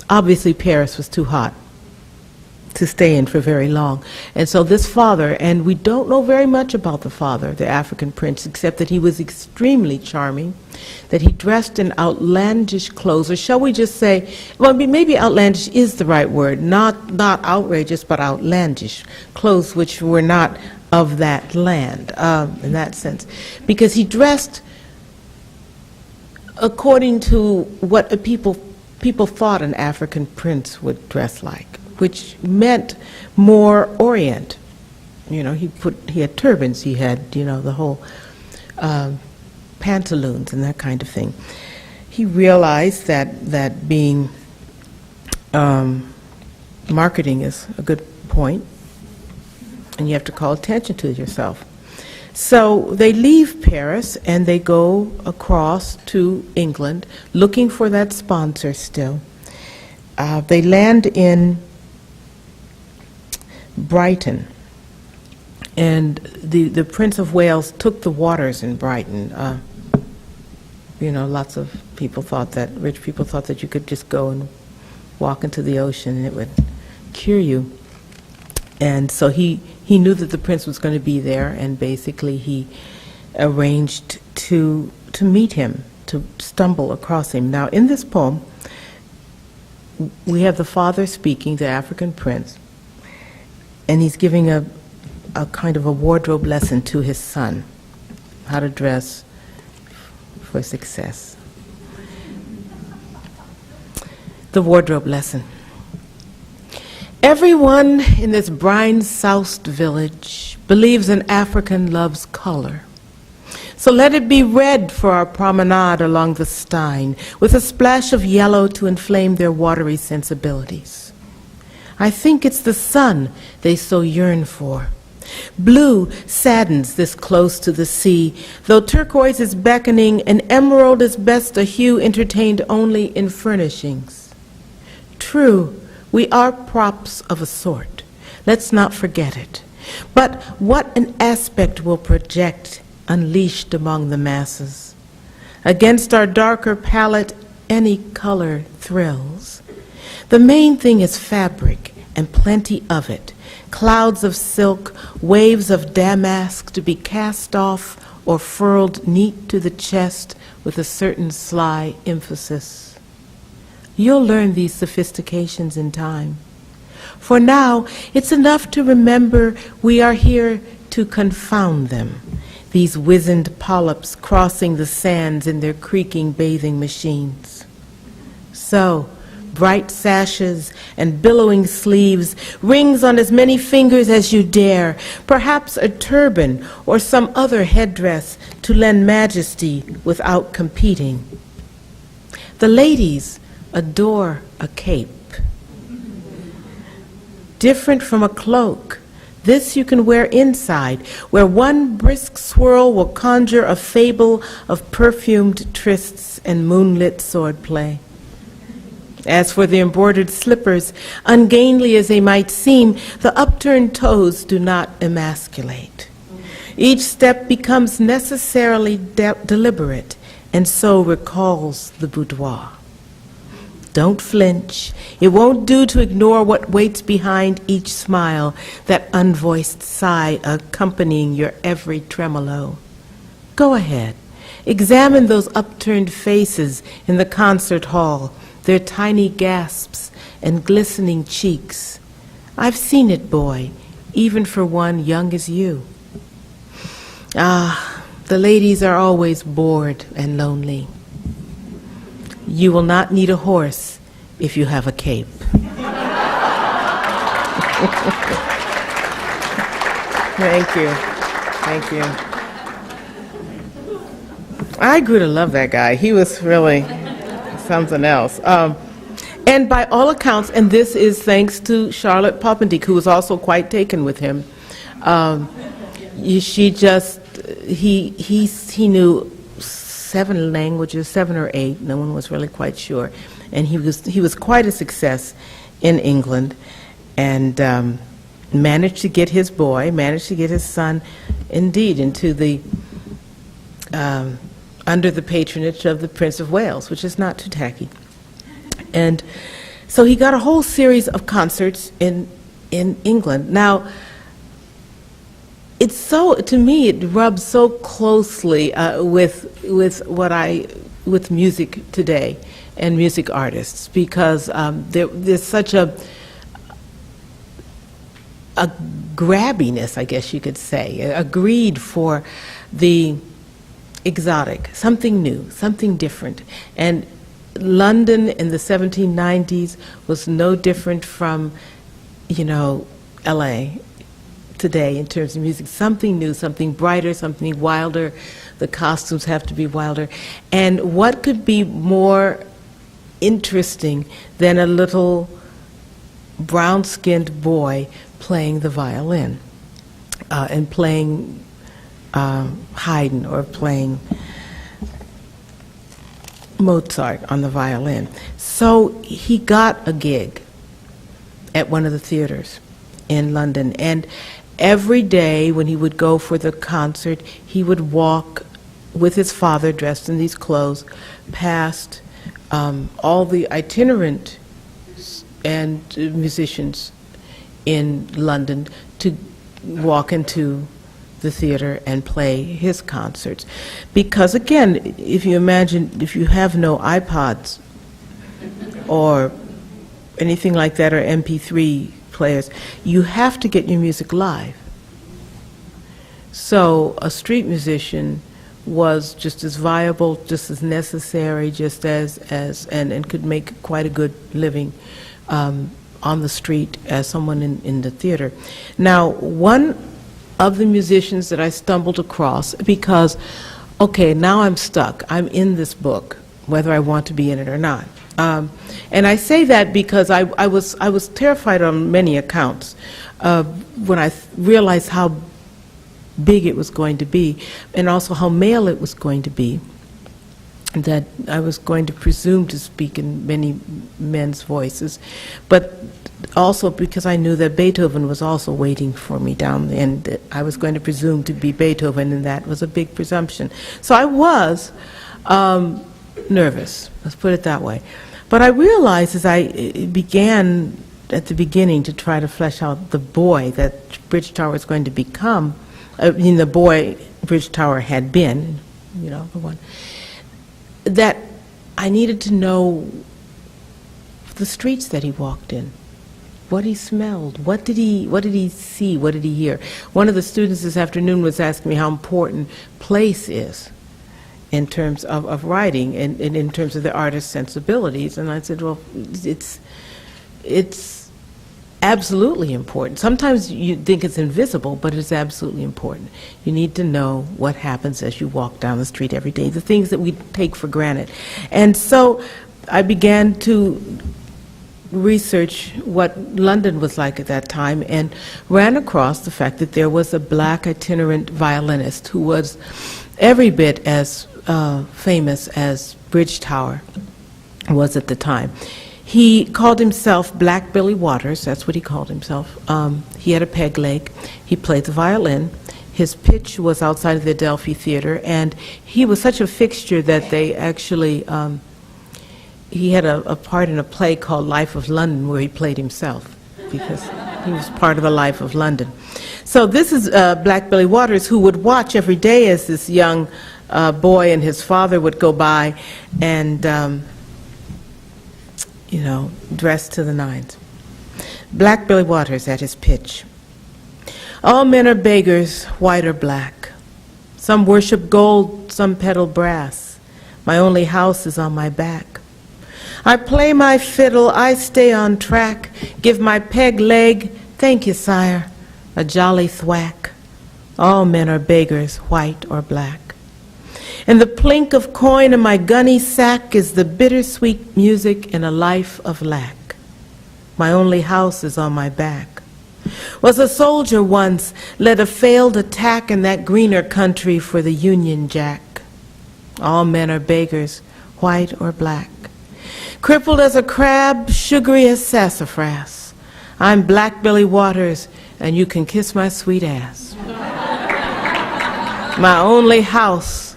obviously Paris was too hot to stay in for very long. And so this father, and we don't know very much about the father, the African prince, except that he was extremely charming, that he dressed in outlandish clothes, or shall we just say, well, maybe outlandish is the right word, not outrageous, but outlandish clothes which were not of that land, in that sense. Because he dressed according to what people thought an African prince would dress like, which meant more Orient. You know, he had turbans, he had, you know, the whole pantaloons and that kind of thing. He realized that being marketing is a good point, and you have to call attention to yourself. So they leave Paris and they go across to England looking for that sponsor still. They land in Brighton, and the Prince of Wales took the waters in Brighton. You know, lots of people thought that, rich people thought that you could just go and walk into the ocean and it would cure you. And so he knew that the prince was going to be there, and basically he arranged to meet him, to stumble across him. Now, in this poem, we have the father speaking, the African prince, and he's giving a kind of a wardrobe lesson to his son, how to dress for success. The wardrobe lesson. Everyone in this brine-soused village believes an African loves color. So let it be red for our promenade along the Stein, with a splash of yellow to inflame their watery sensibilities. I think it's the sun they so yearn for. Blue saddens this close to the sea, though turquoise is beckoning and emerald is best a hue entertained only in furnishings. True, we are props of a sort. Let's not forget it. But what an aspect we'll project unleashed among the masses. Against our darker palette, any color thrills. The main thing is fabric, and plenty of it. Clouds of silk, waves of damask to be cast off or furled neat to the chest with a certain sly emphasis. You'll learn these sophistications in time. For now, it's enough to remember we are here to confound them, these wizened polyps crossing the sands in their creaking bathing machines. So, bright sashes and billowing sleeves, rings on as many fingers as you dare, perhaps a turban or some other headdress to lend majesty without competing. The ladies adore a cape. Different from a cloak, this you can wear inside, where one brisk swirl will conjure a fable of perfumed trysts and moonlit swordplay. As for the embroidered slippers, ungainly as they might seem, the upturned toes do not emasculate. Each step becomes necessarily deliberate, and so recalls the boudoir. Don't flinch. It won't do to ignore what waits behind each smile, that unvoiced sigh accompanying your every tremolo. Go ahead. Examine those upturned faces in the concert hall, their tiny gasps and glistening cheeks. I've seen it, boy, even for one young as you. Ah, the ladies are always bored and lonely. You will not need a horse if you have a cape. Thank you. Thank you. I grew to love that guy. He was really something else. And by all accounts, and this is thanks to Charlotte Poppendiek, who was also quite taken with him. He knew 7 languages, 7 or 8. No one was really quite sure. And he was quite a success in England, and managed to get his son, indeed, into the under the patronage of the Prince of Wales, which is not too tacky. And So he got a whole series of concerts in England. Now, it's so, to me, it rubs so closely with music today and music artists, because there's such a grabbiness, I guess you could say, a greed for the exotic, something new, something different. And London in the 1790s was no different from, LA today in terms of music. Something new, something brighter, something wilder. The costumes have to be wilder. And what could be more interesting than a little brown-skinned boy playing the violin and playing Haydn or playing Mozart on the violin. So he got a gig at one of the theaters in London, and every day when he would go for the concert, he would walk with his father dressed in these clothes past all the itinerant and musicians in London to walk into the theater and play his concerts. Because again, if you imagine, if you have no iPods or anything like that, or MP3 players, you have to get your music live. So a street musician was just as viable, just as necessary, just as and could make quite a good living on the street as someone in the theater. Now, one of the musicians that I stumbled across, because, okay, now I'm stuck. I'm in this book, whether I want to be in it or not. And I say that because I was terrified on many accounts when I realized how big it was going to be, and also how male it was going to be, that I was going to presume to speak in many men's voices, but also because I knew that Beethoven was also waiting for me down there, and I was going to presume to be Beethoven, and that was a big presumption. So I was nervous, let's put it that way. But I realized as I began at the beginning to try to flesh out the boy that Bridgetower was going to become, the boy Bridgetower had been, the one, that I needed to know the streets that he walked in, what he smelled, what did he see, what did he hear. One of the students this afternoon was asking me how important place is in terms of writing and in terms of the artist's sensibilities, and I said, well, it's absolutely important. Sometimes you think it's invisible, but it's absolutely important. You need to know what happens as you walk down the street every day, the things that we take for granted. And so I began to research what London was like at that time, and ran across the fact that there was a black itinerant violinist who was every bit as famous as Bridgetower was at the time. He called himself Black Billy Waters, that's what he called himself. He had a peg leg. He played the violin. His pitch was outside of the Adelphi Theater, and he was such a fixture that they actually, he had a part in a play called Life of London where he played himself, because he was part of the life of London. So this is Black Billy Waters, who would watch every day as this young boy and his father would go by and dressed to the nines. Black Billy Waters at his pitch. All men are beggars, white or black. Some worship gold, some peddle brass. My only house is on my back. I play my fiddle, I stay on track, give my peg leg, thank you, sire, a jolly thwack. All men are beggars, white or black. And the plink of coin in my gunny sack is the bittersweet music in a life of lack. My only house is on my back. Was a soldier once, led a failed attack in that greener country for the Union Jack. All men are beggars, white or black. Crippled as a crab, sugary as sassafras. I'm Black Billy Waters, and you can kiss my sweet ass. My only house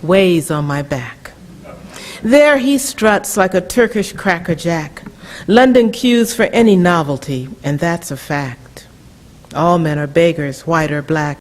weighs on my back. There he struts like a Turkish crackerjack. London queues for any novelty, and that's a fact. All men are beggars, white or black.